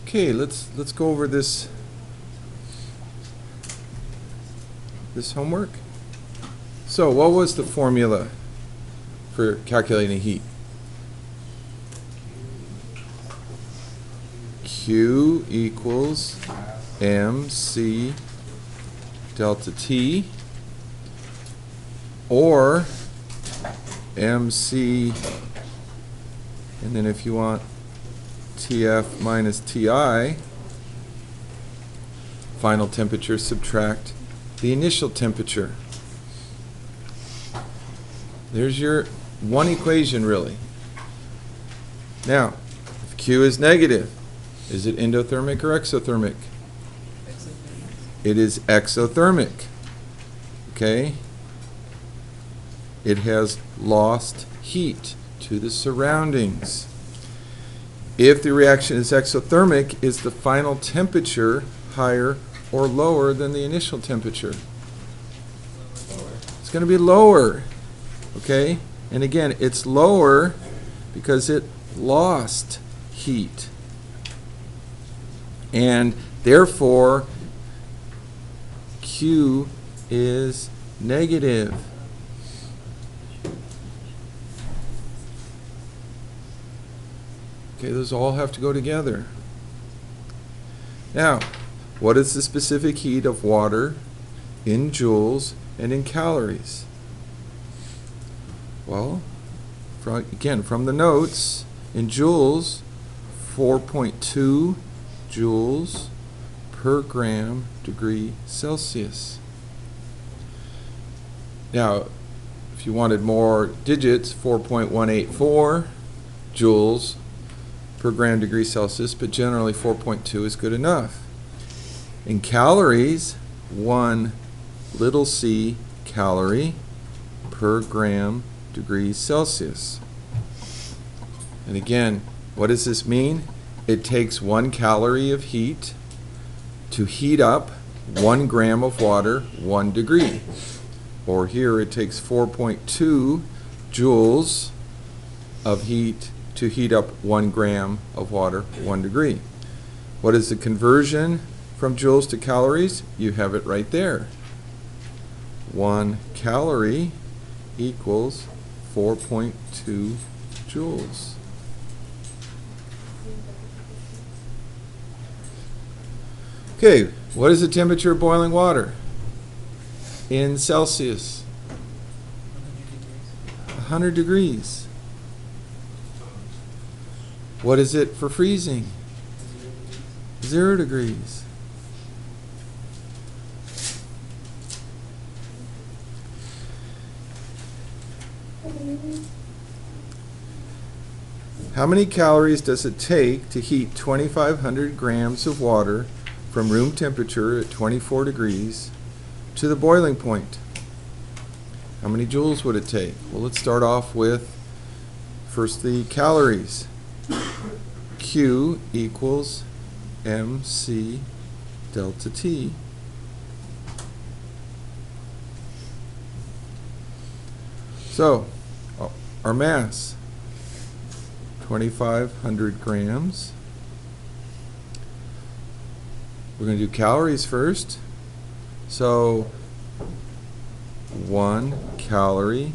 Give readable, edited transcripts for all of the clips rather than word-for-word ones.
Okay, let's go over this homework. So, what was the formula for calculating heat? Q equals mc delta T, or mc, and then if you want TF minus TI, final temperature, subtract the initial temperature. There's your one equation, really. Now, if Q is negative, is it endothermic or exothermic? It is exothermic. Okay? It has lost heat to the surroundings. If the reaction is exothermic, is the final temperature higher or lower than the initial temperature? It's going to be lower. Okay? And again, it's lower because it lost heat. And therefore, Q is negative. Okay, those all have to go together. Now, what is the specific heat of water in joules and in calories? Well, again, from the notes, in joules, 4.2 joules per gram degree Celsius. Now, if you wanted more digits, 4.184 joules per gram degree Celsius, but generally 4.2 is good enough. In calories, 1 little c calorie per gram degree Celsius. And again, what does this mean? It takes 1 calorie of heat to heat up 1 gram of water 1 degree. Or here it takes 4.2 joules of heat to heat up 1 gram of water 1 degree. What is the conversion from joules to calories? You have it right there. 1 calorie equals 4.2 joules. Okay, what is the temperature of boiling water in Celsius? 100 degrees. What is it for freezing? 0 degrees. How many calories does it take to heat 2,500 grams of water from room temperature at 24 degrees to the boiling point? How many joules would it take? Well, let's start off with first the calories. Q equals mc delta T. So, our mass, 2,500 grams. We're going to do calories first. So, 1 calorie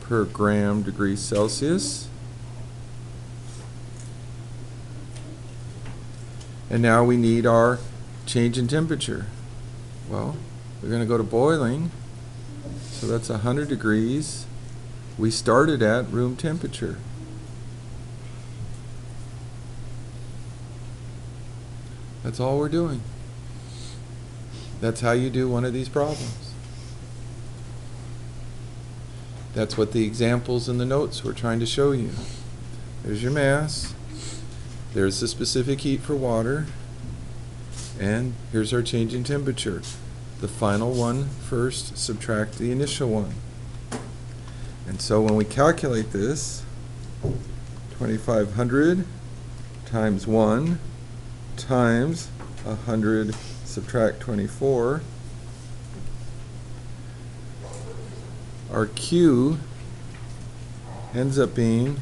per gram degree Celsius. And now we need our change in temperature. Well, we're going to go to boiling. So that's 100 degrees. We started at room temperature. That's all we're doing. That's how you do one of these problems. That's what the examples in the notes were trying to show you. There's your mass. There's the specific heat for water. And here's our change in temperature. The final one first, subtract the initial one. And so when we calculate this, 2,500 times 1 times 100 subtract 24, our Q ends up being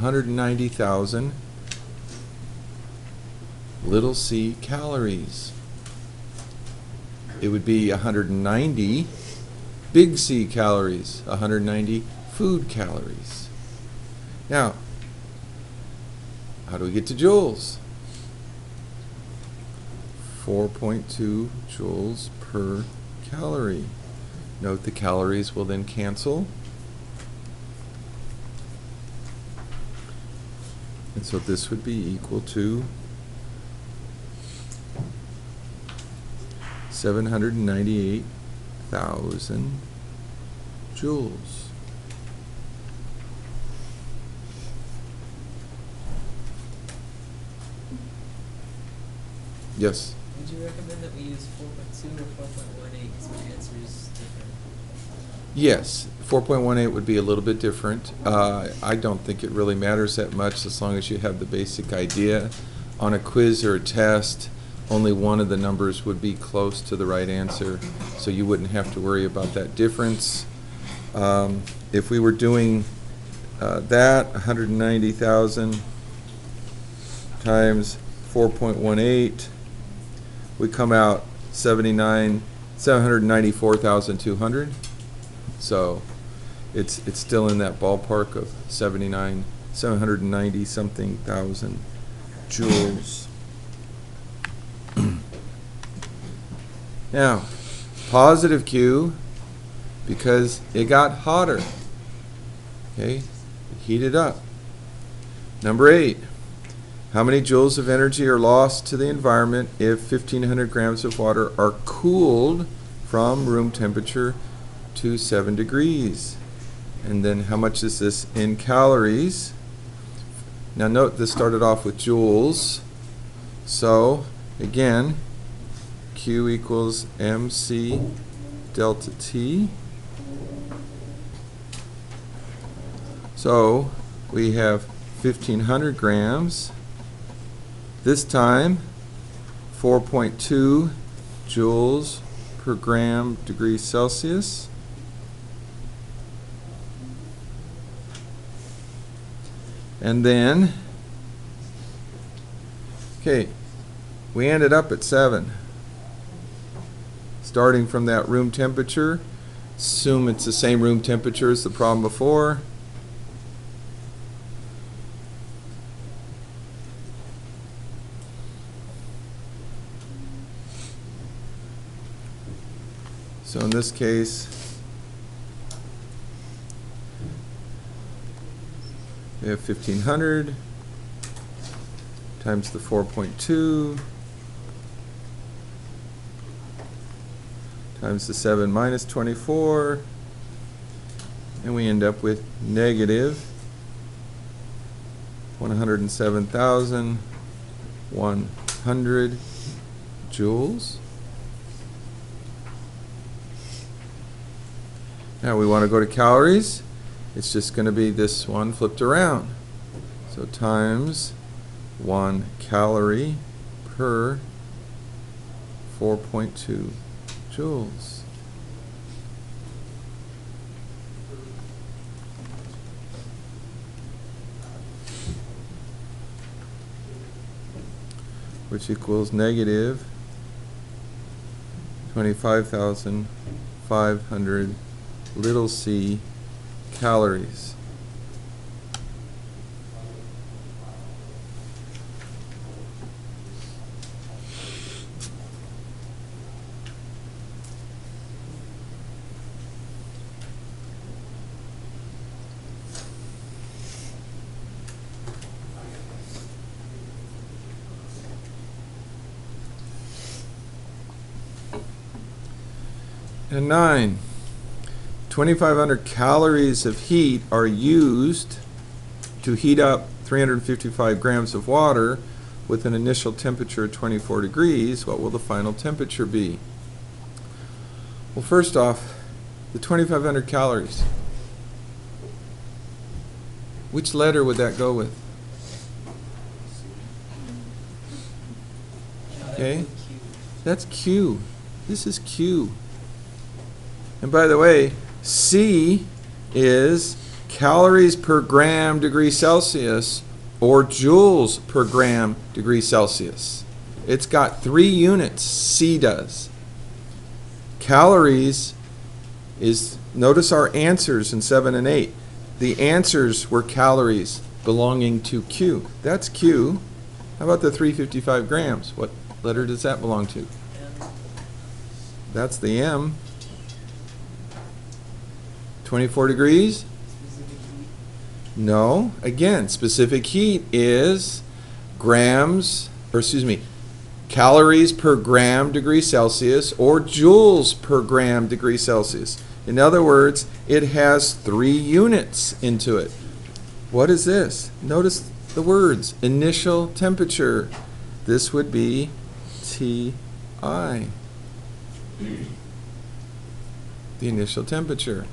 190,000 little c calories. It would be 190 big C calories, 190 food calories. Now, how do we get to joules? 4.2 joules per calorie. Note the calories will then cancel. And so this would be equal to 798,000 joules. Yes? Would you recommend that we use 4.2 or 4.18 because my answer is different? Yes, 4.18 would be a little bit different. I don't think it really matters that much as long as you have the basic idea. On a quiz or a test, only one of the numbers would be close to the right answer, so you wouldn't have to worry about that difference. If we were doing that, 190,000 times 4.18, we come out 794,200. So it's still in that ballpark of 790 something thousand joules. Now, positive Q, because it got hotter. Okay, it heated up. Number 8. How many joules of energy are lost to the environment if 1,500 grams of water are cooled from room temperature to 7 degrees? And then how much is this in calories? Now note this started off with joules. So again, Q equals MC delta T. So we have 1,500 grams. This time, 4.2 joules per gram degrees Celsius. And then, okay, we ended up at 7. Starting from that room temperature, assume it's the same room temperature as the problem before. So in this case, we have 1,500 times the 4.2 times the 7 minus 24, and we end up with negative 107,100 joules. Now we want to go to calories. It's just going to be this one flipped around. So times 1 calorie per 4.2 joules. Which equals negative 25,500 little c calories. And 9. 2,500 calories of heat are used to heat up 355 grams of water with an initial temperature of 24 degrees. What will the final temperature be? Well, first off, the 2,500 calories. Which letter would that go with? Okay, that's Q. This is Q. And by the way, C is calories per gram degree Celsius or joules per gram degree Celsius. It's got 3 units, C does. Calories is, notice our answers in 7 and 8. The answers were calories belonging to Q. That's Q. How about the 355 grams? What letter does that belong to? M. That's the M. 24 degrees? Specific heat. No. Again, specific heat is grams, or excuse me, calories per gram degree Celsius or joules per gram degree Celsius. In other words, it has 3 units into it. What is this? Notice the words. Initial temperature. This would be TI. The initial temperature.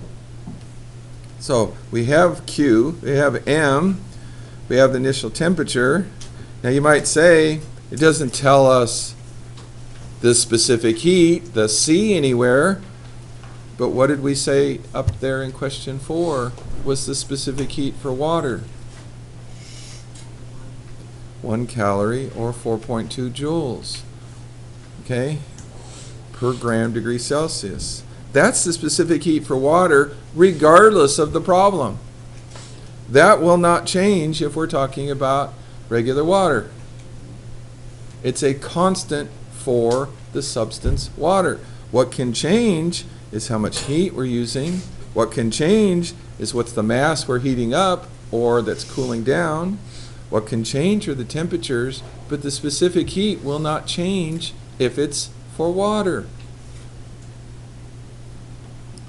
So we have Q, we have M, we have the initial temperature. Now you might say, it doesn't tell us the specific heat, the C anywhere, but what did we say up there in question 4 was the specific heat for water? 1 calorie or 4.2 joules, okay, per gram degree Celsius. That's the specific heat for water regardless of the problem. That will not change if we're talking about regular water. It's a constant for the substance water. What can change is how much heat we're using. What can change is what's the mass we're heating up or that's cooling down. What can change are the temperatures, but the specific heat will not change if it's for water.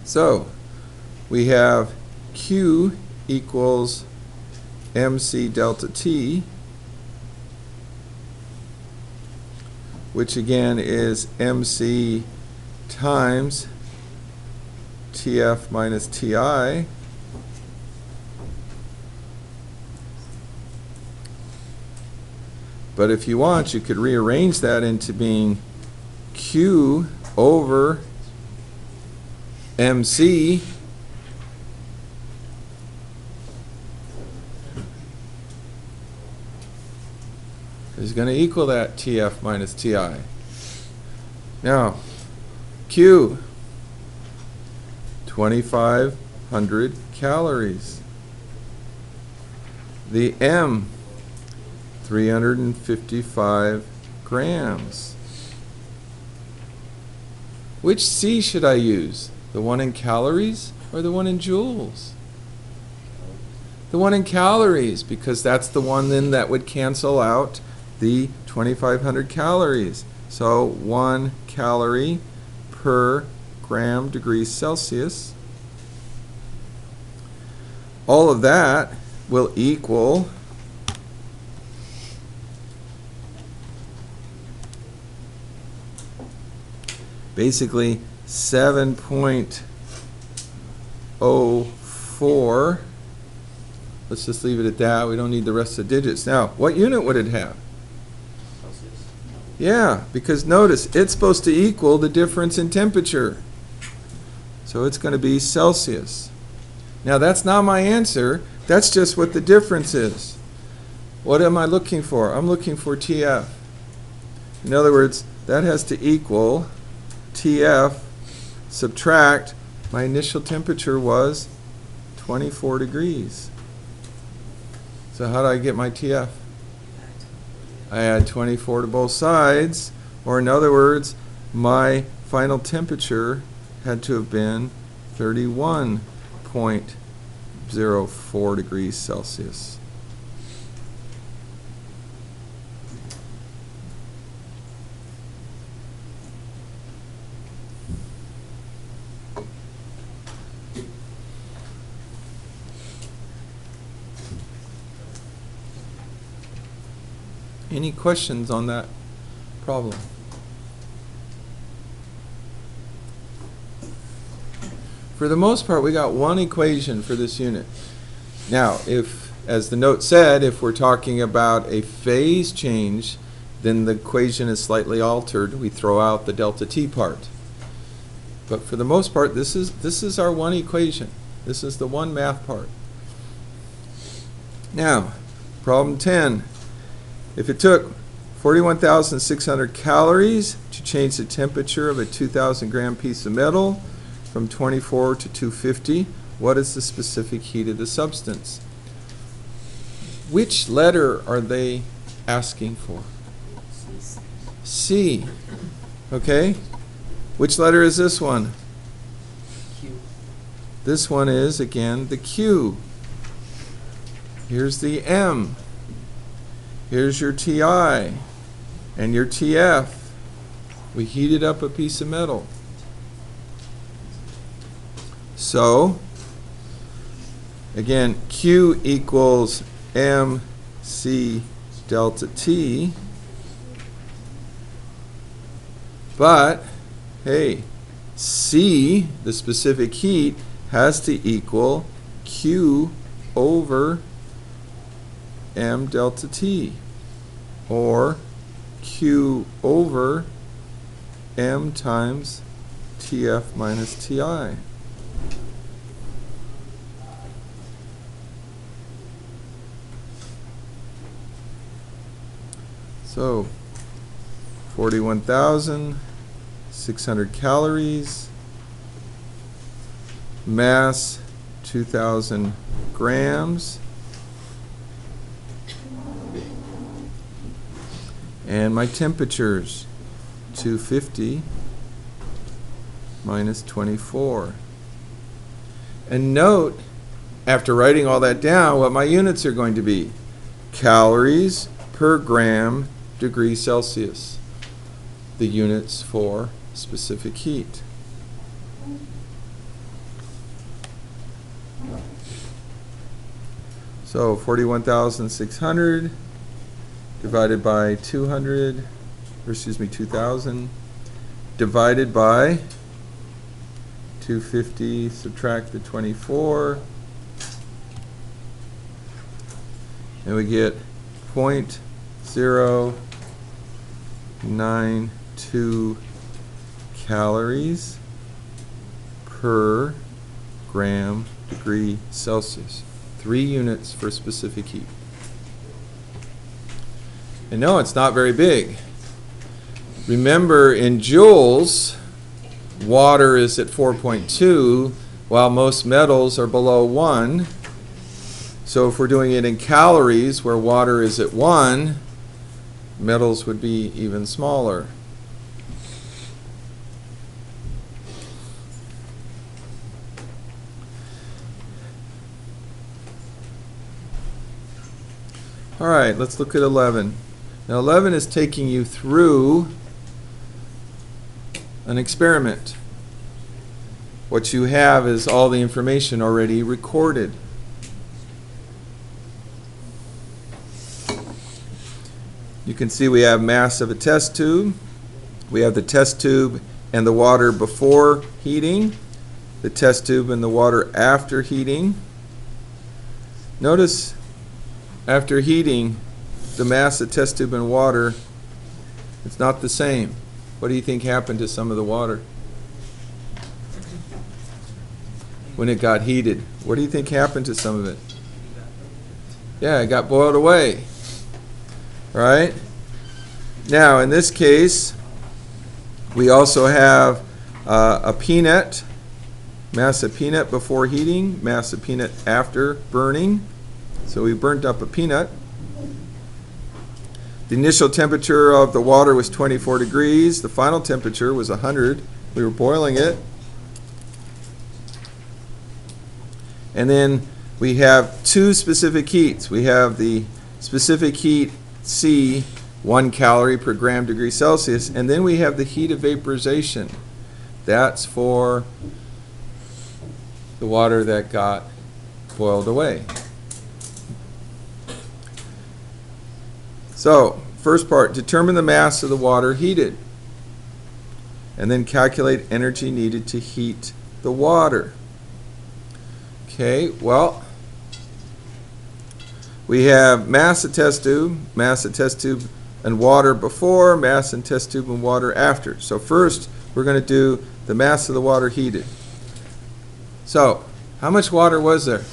So we have Q equals MC delta T, which again is MC times TF minus TI. But if you want, you could rearrange that into being Q over MC is going to equal that TF minus TI. Now, Q, 2,500 calories. The M, 355 grams. Which C should I use? The one in calories or the one in joules? The one in calories, because that's the one then that would cancel out the 2,500 calories. So 1 calorie per gram degree Celsius. All of that will equal basically 7.04. Let's just leave it at that. We don't need the rest of the digits. Now, what unit would it have? Celsius. Yeah, because notice, it's supposed to equal the difference in temperature. So it's going to be Celsius. Now, that's not my answer. That's just what the difference is. What am I looking for? I'm looking for TF. In other words, that has to equal TF subtract, my initial temperature was 24 degrees. So how do I get my TF? I add 24 to both sides, or in other words, my final temperature had to have been 31.04 degrees Celsius. Any questions on that problem? For the most part, we got one equation for this unit. Now, if, as the note said, if we're talking about a phase change, then the equation is slightly altered. We throw out the delta T part. But for the most part, this is our one equation. This is the one math part. Now, problem 10. If it took 41,600 calories to change the temperature of a 2,000 gram piece of metal from 24 to 250, what is the specific heat of the substance? Which letter are they asking for? C. Okay. Which letter is this one? Q. This one is, again, the Q. Here's the M. Here's your TI and your TF. We heated up a piece of metal. So, again, Q equals MC delta T. But, hey, C, the specific heat, has to equal Q over M delta T, or Q over M times TF minus TI. So, 41,600 calories, mass 2,000 grams, and my temperatures 250 minus 24. And note, after writing all that down, what my units are going to be. Calories per gram degree Celsius, the units for specific heat. So 41,600 divided by 200, or excuse me, 2,000, divided by 250, subtract the 24, and we get 0.092 calories per gram degree Celsius. 3 units for specific heat. And no, it's not very big. Remember, in joules, water is at 4.2, while most metals are below 1. So if we're doing it in calories, where water is at 1, metals would be even smaller. All right, let's look at 11. Now 11 is taking you through an experiment. What you have is all the information already recorded. You can see we have mass of a test tube. We have the test tube and the water before heating, the test tube and the water after heating. Notice after heating, the mass of test tube and water, it's not the same. What do you think happened to some of the water when it got heated? What do you think happened to some of it? Yeah, it got boiled away. Right? Now, in this case, we also have a peanut, mass of peanut before heating, mass of peanut after burning. So we burnt up a peanut. The initial temperature of the water was 24 degrees. The final temperature was 100. We were boiling it. And then we have 2 specific heats. We have the specific heat C, 1 calorie per gram degree Celsius, and then we have the heat of vaporization. That's for the water that got boiled away. So, first part, determine the mass of the water heated, and then calculate energy needed to heat the water. Okay, well, we have mass of test tube and water before, mass and test tube and water after. So first, we're going to do the mass of the water heated. So, how much water was there?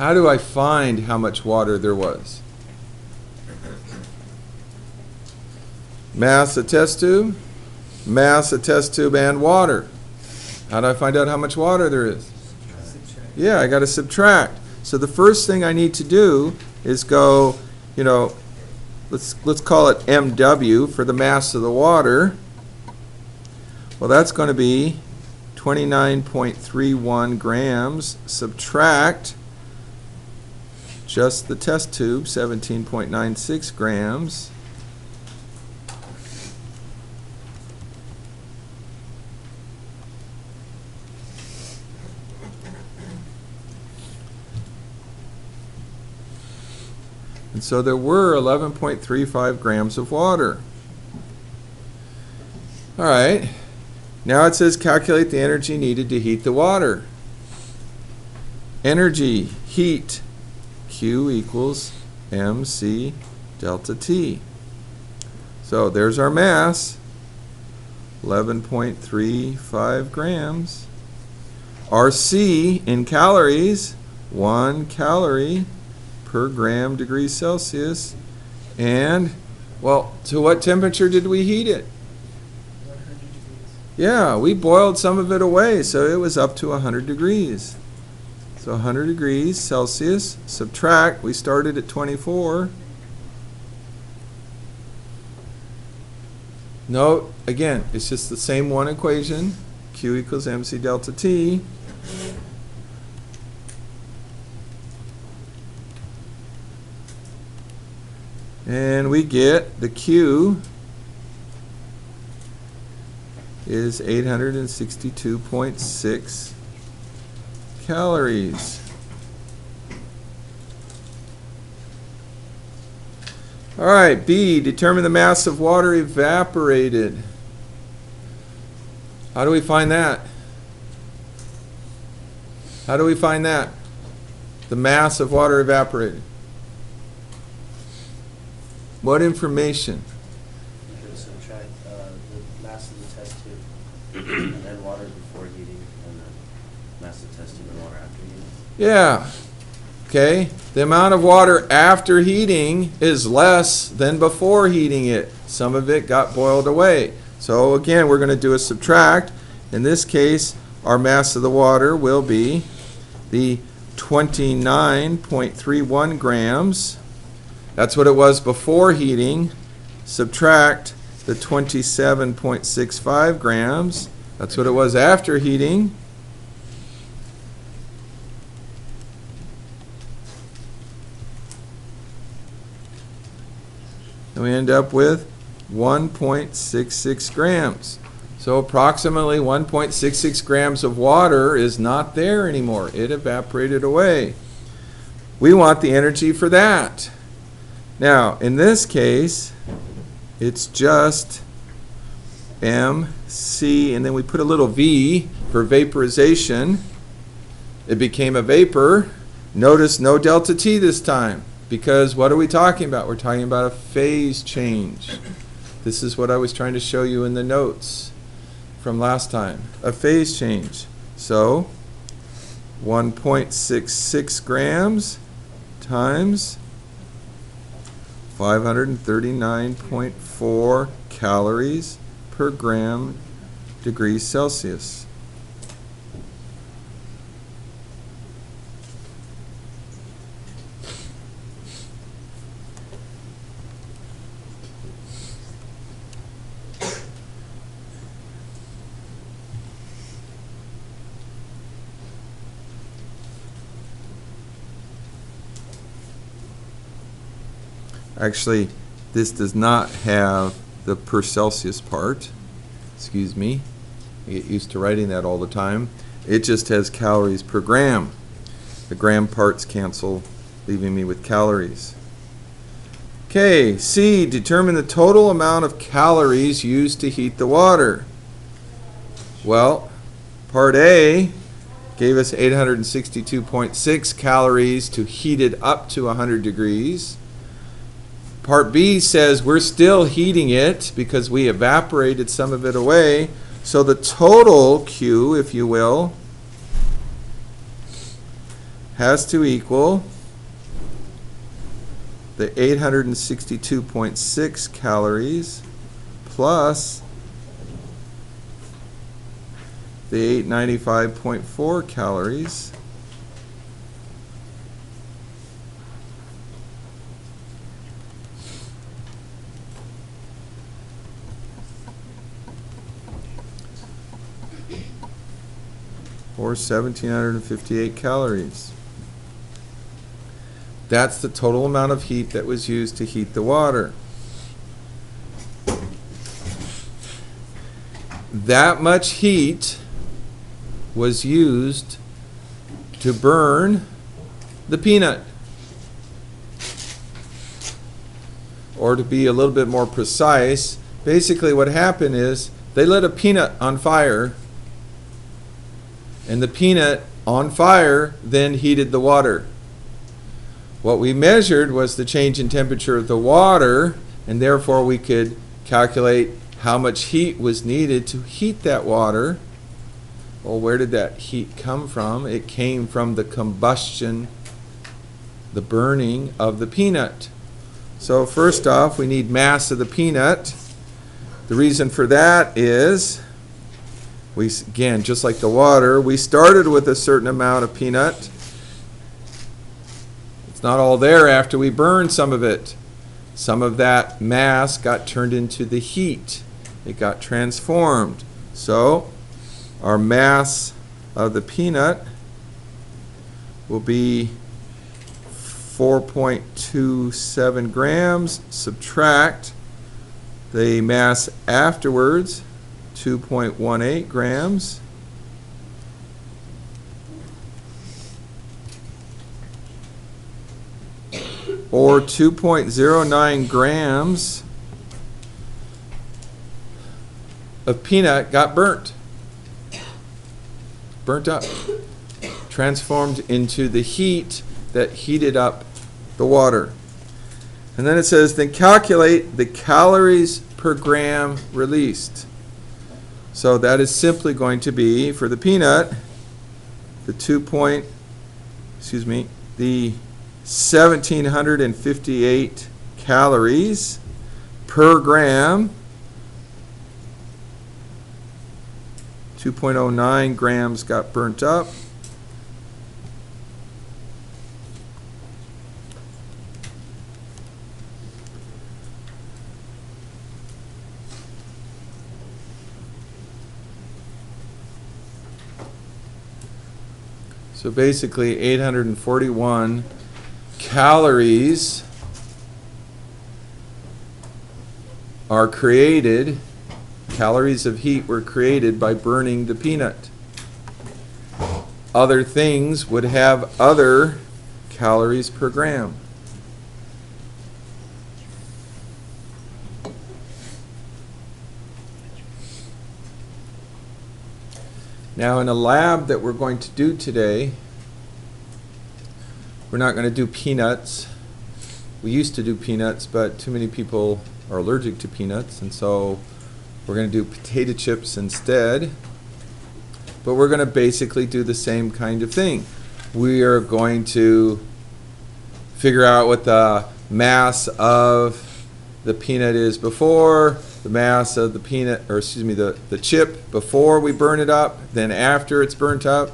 how do I find how much water there was? Mass of test tube, and water. How do I find out how much water there is? Subtract. Yeah, I got to subtract. So the first thing I need to do is go, let's call it MW for the mass of the water. Well, that's going to be 29.31 grams. Subtract just the test tube, 17.96 grams. And so there were 11.35 grams of water. All right. Now it says calculate the energy needed to heat the water. Energy, heat, Q equals mc delta T. So there's our mass, 11.35 grams. Our C in calories, 1 calorie per gram degrees Celsius. And, well, to what temperature did we heat it? 100 degrees. Yeah, we boiled some of it away, so it was up to 100 degrees. So 100 degrees Celsius, subtract, we started at 24. Note, again, it's just the same one equation, Q equals mc delta T. And we get the Q is 862.6 calories. All right, B, determine the mass of water evaporated. How do we find that? How do we find that? The mass of water evaporated. What information? You can subtract the mass of the test tube and then water before heating, and then mass of the test tube and water after heating. Yeah. Okay. The amount of water after heating is less than before heating it. Some of it got boiled away. So again, we're going to do a subtract. In this case, our mass of the water will be the 29.31 grams. That's what it was before heating. Subtract the 27.65 grams. That's what it was after heating. And we end up with 1.66 grams. So approximately 1.66 grams of water is not there anymore. It evaporated away. We want the energy for that. Now, in this case, it's just mc, and then we put a little v for vaporization. It became a vapor. Notice no delta T this time, because what are we talking about? We're talking about a phase change. This is what I was trying to show you in the notes from last time, a phase change. So 1.66 grams times 539.4 calories per gram degrees Celsius. Actually, this does not have the per Celsius part. Excuse me. I get used to writing that all the time. It just has calories per gram. The gram parts cancel, leaving me with calories. Okay, C, determine the total amount of calories used to heat the water. Well, part A gave us 862.6 calories to heat it up to 100 degrees. Part B says we're still heating it because we evaporated some of it away. So the total Q, if you will, has to equal the 862.6 calories plus the 895.4 calories or 1,758 calories. That's the total amount of heat that was used to heat the water. That much heat was used to burn the peanut. Or to be a little bit more precise, basically what happened is they lit a peanut on fire, and the peanut on fire then heated the water. What we measured was the change in temperature of the water, and therefore we could calculate how much heat was needed to heat that water. Well, where did that heat come from? It came from the combustion, the burning of the peanut. So first off, we need mass of the peanut. The reason for that is, again, just like the water, we started with a certain amount of peanut. It's not all there after we burned some of it. Some of that mass got turned into the heat. It got transformed. So our mass of the peanut will be 4.27 grams. Subtract the mass afterwards, 2.18 grams. Or 2.09 grams of peanut got burnt up, transformed into the heat that heated up the water. And then it says, then calculate the calories per gram released. So that is simply going to be, for the peanut, the 1,758 calories per gram. 2.09 grams got burnt up. So basically 841 calories are created, calories of heat were created by burning the peanut. Other things would have other calories per gram. Now in a lab that we're going to do today, we're not going to do peanuts. We used to do peanuts, but too many people are allergic to peanuts, and so we're going to do potato chips instead. But we're going to basically do the same kind of thing. We are going to figure out what the mass of the peanut is before, the mass of the peanut, or excuse me, the chip before we burn it up, then after it's burnt up.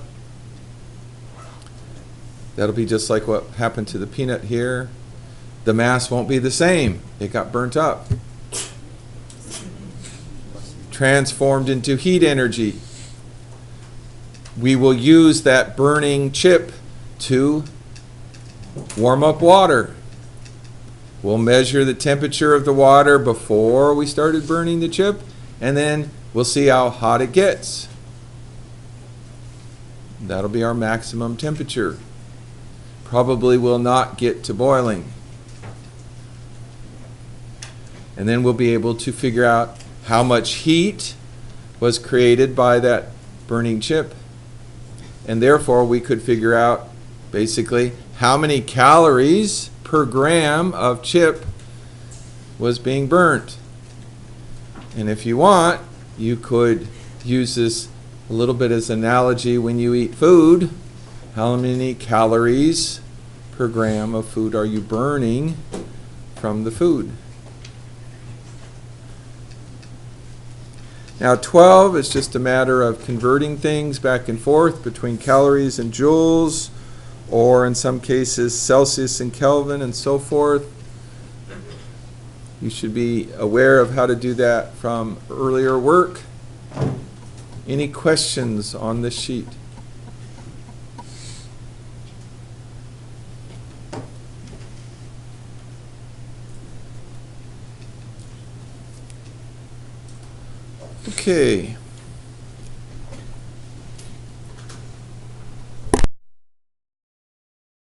That'll be just like what happened to the peanut here. The mass won't be the same. It got burnt up. Transformed into heat energy. We will use that burning chip to warm up water. We'll measure the temperature of the water before we started burning the chip, and then we'll see how hot it gets. That'll be our maximum temperature. Probably will not get to boiling. And then we'll be able to figure out how much heat was created by that burning chip. And therefore we could figure out basically how many calories per gram of chip was being burnt. And if you want, you could use this a little bit as an analogy when you eat food. How many calories per gram of food are you burning from the food? Now 12 is just a matter of converting things back and forth between calories and joules, or in some cases Celsius and Kelvin and so forth. You should be aware of how to do that from earlier work. Any questions on this sheet? Okay.